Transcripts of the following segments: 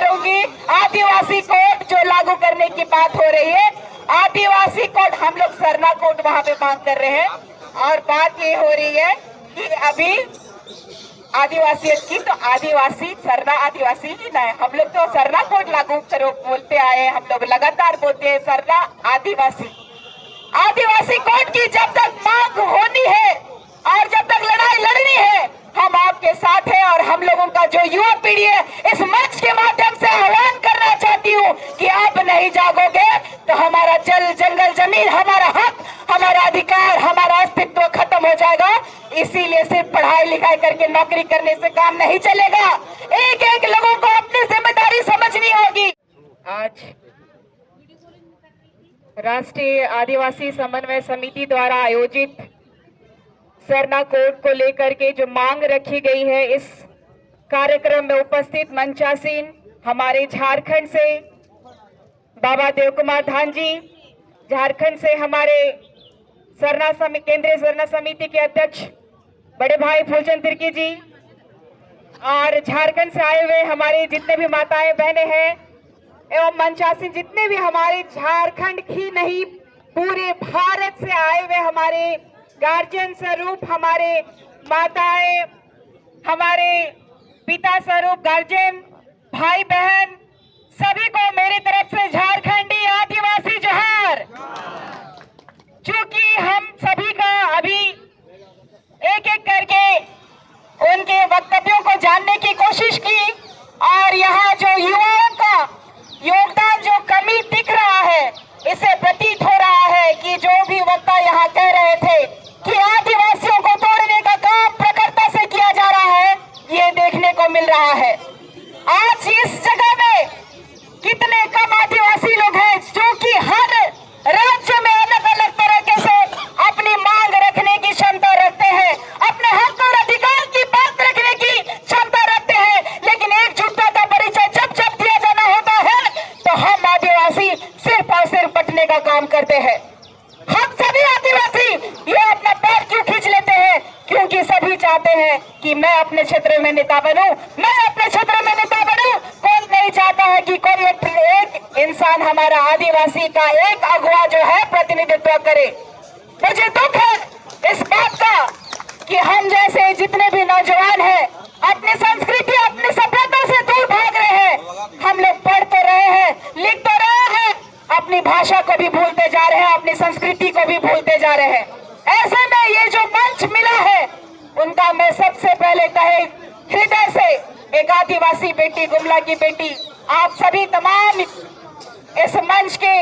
करूंगी। आदिवासी कोड जो लागू करने की बात हो रही है, आदिवासी कोड हम लोग सरना कोड वहां पे मांग कर रहे हैं। और बात ये हो रही है कि अभी आदिवासियों की, तो आदिवासी सरना आदिवासी ही ना है, हम लोग तो सरना कोड लागू करो बोलते आए हैं। हम लोग लगातार बोलते हैं सरना आदिवासी। आदिवासी कोड की जब तक मांग होनी है और जब तक लड़ाई लड़नी है, हम आपके साथ हैं। और हम लोगों का जो युवा पीढ़ी है, इस मंच के माध्यम से आह्वान करना चाहती हूँ कि आप नहीं जागोगे तो हमारा जल जंगल जमीन, हमारा हक, हमारा अधिकार, हमारा अस्तित्व खत्म हो जाएगा। इसीलिए सिर्फ पढ़ाई लिखाई करके नौकरी करने से काम नहीं चलेगा। एक एक लोगों को अपनी जिम्मेदारी समझनी होगी। आज राष्ट्रीय आदिवासी समन्वय समिति द्वारा आयोजित सरना कोड को लेकर के जो मांग रखी गई है, इस कार्यक्रम में उपस्थित मंचासीन हमारे झारखंड से बाबा देव कुमार धान जी, झारखंड से हमारे केंद्रीय सरना समिति के अध्यक्ष बड़े भाई फूलचंद तिर्की जी, और झारखंड से आए हुए हमारे जितने भी माताएं बहनें हैं एवं मंचासीन जितने भी हमारे झारखंड ही नहीं पूरे भारत से आए हुए हमारे गार्जियन स्वरूप, हमारे माताएं, हमारे पिता स्वरूप गार्जियन, भाई बहन, सभी को मेरी तरफ से झारखंडी आदिवासी जोहार। चूंकि हम सभी का अभी एक एक करके उनके वक्तव्यों को जानने की कोशिश की और यहाँ जो युवाओं का योगदान जो कमी दिख रहा है, इसे प्रतीत हो रहा है कि जो भी वक्ता यहाँ कह रहे थे कि आदिवासियों को तोड़ने का काम प्रखरता से किया जा रहा है, ये देखने को मिल रहा है। आज इस जगह में कितने कम आदिवासी लोग हैं जो कि हर राज्य में अलग अलग तरीके से अपनी मांग रखने की क्षमता रखते हैं, अपने हक और अधिकार की बात रखने की क्षमता रखते हैं, लेकिन एकजुटता का परिचय जब जब दिया जाना होता है तो हम आदिवासी सिर्फ और सिर्फ बटने का काम करते हैं। हम सभी आदिवासी ये अपना पैर क्यों खींच लेते हैं? क्योंकि सभी चाहते हैं कि मैं अपने क्षेत्र में नेता बनूं, मैं अपने क्षेत्र में नेता बनूं। कौन नहीं चाहता है कि कोई एक इंसान हमारा आदिवासी का एक अगुवा जो है प्रतिनिधित्व करे। मुझे दुख है इस बात का कि हम जैसे जितने भी नौजवान हैं अपनी संस्कृति, अपनी सभ्यता से दूर भाग रहे हैं। हम लोग पढ़ तो रहे हैं, लिख तो रहे हैं, अपनी भाषा को भी भूलते जा रहे हैं, अपनी संस्कृति को भी भूलते जा रहे हैं। ऐसे में ये जो मंच मिला है, उनका मैं सबसे पहले कहे हृदय से एक आदिवासी बेटी, गुमला की बेटी, आप सभी तमाम इस मंच के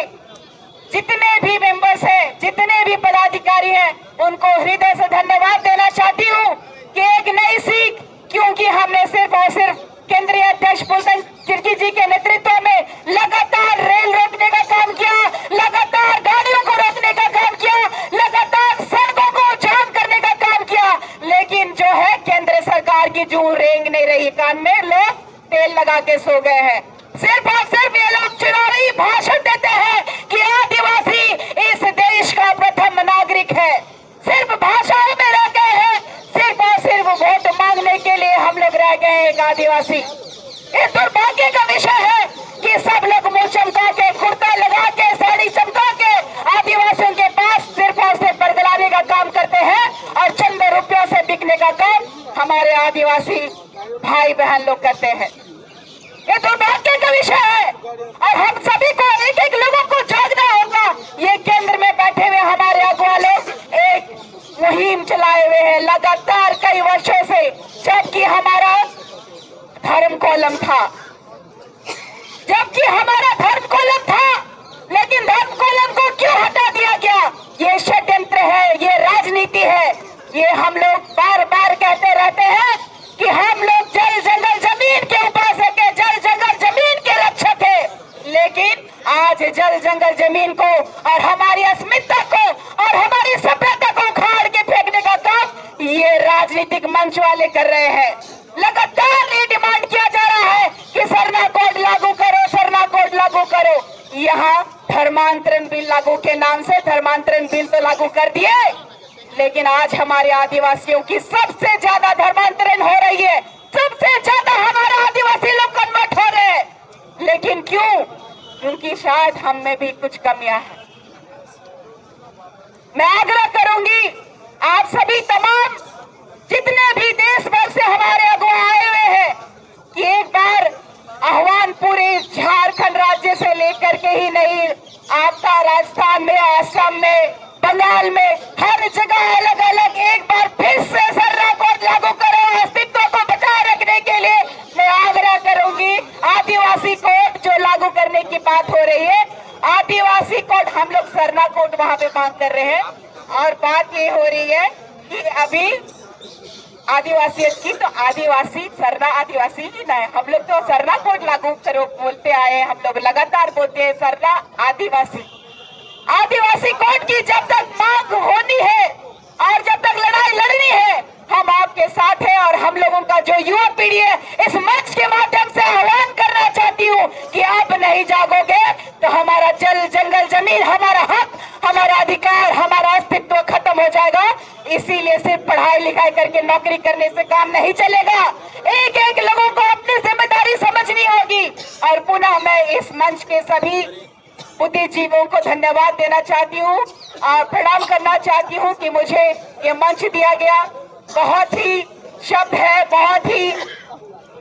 जितने भी मेंबर्स हैं, जितने भी पदाधिकारी हैं, उनको हृदय से धन्यवाद देना चाहती हूँ कि एक नई सीख, क्योंकि हमने सिर्फ और सिर्फ केंद्रीय अध्यक्ष फूलचंद तिर्की जी के नेतृत्व में लगातार रेल रोकने का काम किया, लगातार गाड़ियों को रोकने का काम किया, लगातार सड़कों को जाम करने का काम किया, लेकिन जो है केंद्र सरकार की जू रेंग नहीं रही, कान में लोग तेल लगा के सो गए हैं। सिर्फ और सिर्फ ये लोग चुनावी भाषण देते हैं कि आदिवासी इस देश का प्रथम नागरिक है, सिर्फ भाषाओं में रह गए हैं, सिर्फ और सिर्फ वोट मांगने के लिए हम लोग रह गए हैं एक आदिवासी। ये दुर्भाग्य का विषय है कि सब लोग मुंह चमका के, कुर्ता लगा के, साड़ी चमका के आदिवासियों के पास सिर्फ और सिर्फ बरगलाने का काम करते हैं और चंद रुपयों से बिकने का काम हमारे आदिवासी भाई बहन लोग करते हैं। ये दुर्भाग्य का विषय है और हम सभी को एक एक लोगों को जागना होगा। ये केंद्र में बैठे हुए हमारे अगुवा लोग एक मुहिम चलाए हुए हैं लगातार कई वर्षों से, जबकि हमारा धर्म कोलम था, जबकि हमारा धर्म कोलम था, लेकिन धर्म कोलम को क्यों हटा दिया गया? ये षड्यंत्र है, ये राजनीति है। ये हम लोग बार बार कहते रहते हैं कि हम लोग जल जंगल जमीन के उपासक है, जल जंगल जमीन के रक्षक है, लेकिन आज जल जंगल जमीन को और हमारी अस्मिता को और हमारी सभ्यता को उखाड़ के फेंकने का काम ये राजनीतिक मंच वाले कर रहे हैं। लगातार ये डिमांड किया जा रहा है कि सरना कोड लागू करो, सरना कोड लागू करो। यहाँ धर्मांतरण बिल लागू के नाम से धर्मांतरण बिल तो लागू कर दिए, लेकिन आज हमारे आदिवासियों की सबसे ज्यादा धर्मांतरण हो रही है, सबसे ज्यादा हमारे आदिवासी लोग कन्वर्ट हो रहे हैं। क्यों? क्योंकि शायद हम में भी कुछ कमियां हैं। मैं आग्रह करूंगी आप सभी तमाम जितने भी देश भर से हमारे अगुआ आए हुए हैं कि एक बार आह्वान पूरे झारखंड राज्य से लेकर के ही नहीं, आपका राजस्थान में, असम में, बंगाल में, हर जगह अलग अलग एक बार फिर से सर्रा कोड लागू करो। अस्तित्व को बचाए रखने के लिए मैं आग्रह करूंगी आदिवासी कोड जो लागू करने की बात हो रही है, आदिवासी कोड हम लोग सरना कोड वहां पे मांग कर रहे हैं। और बात ये हो रही है कि अभी आदिवासियत की, तो आदिवासी सरना आदिवासी ही ना है, हम लोग तो सरना कोड लागू करो बोलते आए, हम लोग लगातार बोलते हैं सरना आदिवासी। आदिवासी कोड की जब तक मांग होनी है और जब तक लड़ाई लड़नी है, हम आपके साथ हैं। और हम लोगों का जो युवा पीढ़ी है, इस मंच के माध्यम से आह्वान करना चाहती हूँ कि आप नहीं जागोगे तो हमारा जल, जंगल, जमीन, हमारा हक, हमारा अधिकार, हमारा अस्तित्व खत्म हो जाएगा। इसीलिए सिर्फ पढ़ाई लिखाई करके नौकरी करने से काम नहीं चलेगा। एक एक लोगों को अपनी जिम्मेदारी समझनी होगी। और पुनः मैं इस मंच के सभी बुद्धिजीवियों को धन्यवाद देना चाहती हूँ और प्रणाम करना चाहती हूँ कि मुझे ये मंच दिया गया। बहुत ही शब्द है, बहुत ही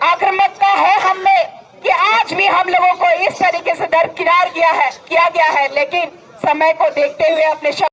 आक्रामक का है हमने कि आज भी हम लोगों को इस तरीके से दरकिनार किया गया है, लेकिन समय को देखते हुए अपने